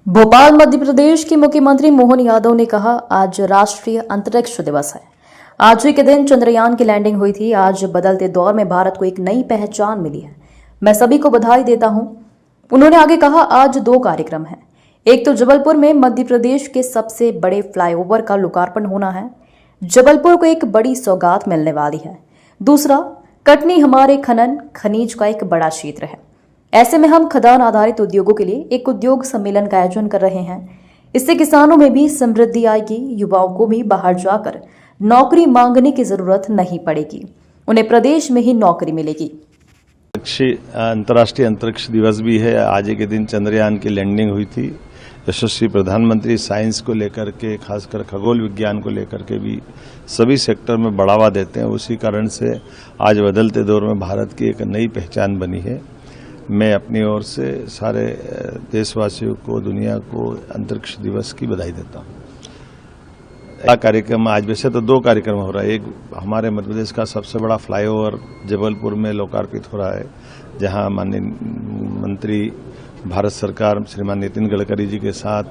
भोपाल मध्य प्रदेश के मुख्यमंत्री मोहन यादव ने कहा, आज राष्ट्रीय अंतरिक्ष दिवस है। आज ही के दिन चंद्रयान की लैंडिंग हुई थी। आज बदलते दौर में भारत को एक नई पहचान मिली है। मैं सभी को बधाई देता हूं। उन्होंने आगे कहा, आज 2 कार्यक्रम हैं। एक तो जबलपुर में मध्य प्रदेश के सबसे बड़े फ्लाईओवर का लोकार्पण होना है। जबलपुर को एक बड़ी सौगात मिलने वाली है। दूसरा, कटनी हमारे खनन खनिज का एक बड़ा क्षेत्र है। ऐसे में हम खदान आधारित उद्योगों के लिए एक उद्योग सम्मेलन का आयोजन कर रहे हैं। इससे किसानों में भी समृद्धि आएगी, युवाओं को भी बाहर जाकर नौकरी मांगने की जरूरत नहीं पड़ेगी, उन्हें प्रदेश में ही नौकरी मिलेगी। अंतर्राष्ट्रीय अंतरिक्ष दिवस भी है। आज के दिन चंद्रयान की लैंडिंग हुई थी। यशस्वी प्रधानमंत्री साइंस को लेकर के, खासकर खगोल विज्ञान को लेकर के भी सभी सेक्टर में बढ़ावा देते हैं। उसी कारण से आज बदलते दौर में भारत की एक नई पहचान बनी है। मैं अपनी ओर से सारे देशवासियों को, दुनिया को अंतरिक्ष दिवस की बधाई देता हूँ। कार्यक्रम आज वैसे तो 2 कार्यक्रम हो रहा है। एक हमारे मध्य प्रदेश का सबसे बड़ा फ्लाईओवर जबलपुर में लोकार्पित हो रहा है, जहां माननीय मंत्री भारत सरकार श्रीमान नितिन गडकरी जी के साथ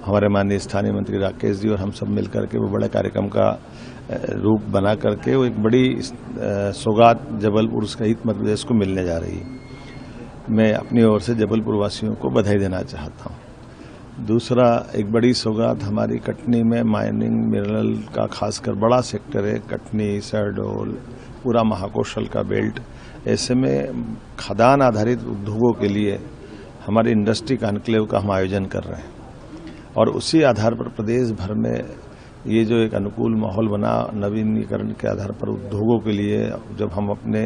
हमारे माननीय स्थानीय मंत्री राकेश जी और हम सब मिलकर के वो बड़े कार्यक्रम का रूप बना करके वो एक बड़ी सौगात जबलपुर सहित मध्य प्रदेश को मिलने जा रही है। मैं अपनी ओर से जबलपुर वासियों को बधाई देना चाहता हूं। दूसरा, एक बड़ी सौगात हमारी कटनी में माइनिंग मिनरल का खासकर बड़ा सेक्टर है। कटनी, शहडोल, पूरा महाकौशल का बेल्ट। ऐसे में खदान आधारित उद्योगों के लिए हमारे इंडस्ट्री कॉन्क्लेव का हम आयोजन कर रहे हैं और उसी आधार पर प्रदेश भर में ये जो एक अनुकूल माहौल बना नवीनीकरण के आधार पर उद्योगों के लिए, जब हम अपने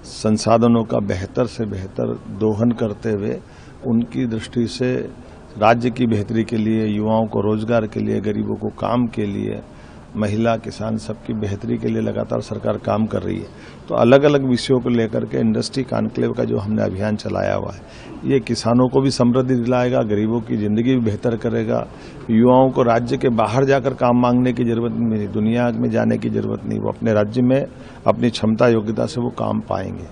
संसाधनों का बेहतर से बेहतर दोहन करते हुए उनकी दृष्टि से राज्य की बेहतरी के लिए, युवाओं को रोजगार के लिए, गरीबों को काम के लिए, महिला किसान सबकी बेहतरी के लिए लगातार सरकार काम कर रही है। तो अलग अलग विषयों को लेकर के इंडस्ट्री कॉन्क्लेव का जो हमने अभियान चलाया हुआ है, ये किसानों को भी समृद्धि दिलाएगा, गरीबों की जिंदगी भी बेहतर करेगा, युवाओं को राज्य के बाहर जाकर काम मांगने की जरूरत नहीं, दुनिया में जाने की जरूरत नहीं, वो अपने राज्य में अपनी क्षमता योग्यता से वो काम पाएंगे।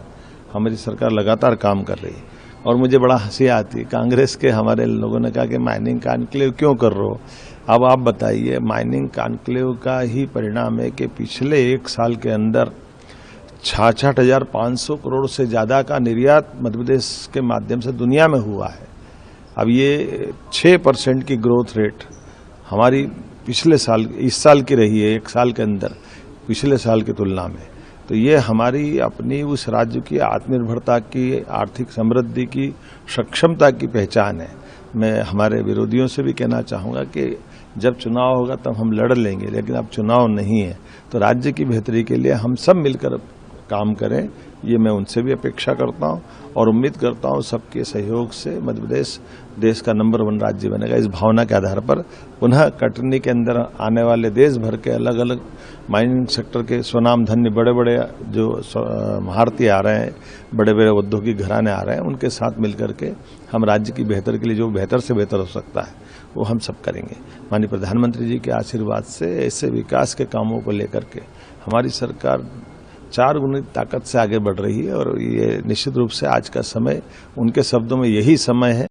हमारी सरकार लगातार काम कर रही है और मुझे बड़ा हंसी आती है। कांग्रेस के हमारे लोगों ने कहा कि माइनिंग कॉन्क्लेव क्यों कर रहे हो। अब आप बताइए, माइनिंग कॉन्क्लेव का ही परिणाम है कि पिछले 1 साल के अंदर 66,500 करोड़ से ज्यादा का निर्यात मध्य प्रदेश के माध्यम से दुनिया में हुआ है। अब ये 6% की ग्रोथ रेट हमारी पिछले साल, इस साल की रही है, 1 साल के अंदर पिछले साल की तुलना में। तो ये हमारी अपनी उस राज्य की आत्मनिर्भरता की, आर्थिक समृद्धि की, सक्षमता की पहचान है। मैं हमारे विरोधियों से भी कहना चाहूँगा कि जब चुनाव होगा तब हम लड़ लेंगे, लेकिन अब चुनाव नहीं है, तो राज्य की बेहतरी के लिए हम सब मिलकर काम करें, ये मैं उनसे भी अपेक्षा करता हूं और उम्मीद करता हूं सबके सहयोग से मध्य प्रदेश देश का नंबर 1 राज्य बनेगा। इस भावना के आधार पर पुनः कटनी के अंदर आने वाले देश भर के अलग अलग माइनिंग सेक्टर के स्वनाम धन्य बड़े बड़े जो महारथी आ रहे हैं, बड़े बड़े औद्योगिक घराने आ रहे हैं, उनके साथ मिलकर के हम राज्य की बेहतर के लिए जो बेहतर से बेहतर हो सकता है वो हम सब करेंगे। माननीय प्रधानमंत्री जी के आशीर्वाद से ऐसे विकास के कामों को लेकर के हमारी सरकार 4 गुनी ताकत से आगे बढ़ रही है और ये निश्चित रूप से आज का समय, उनके शब्दों में यही समय है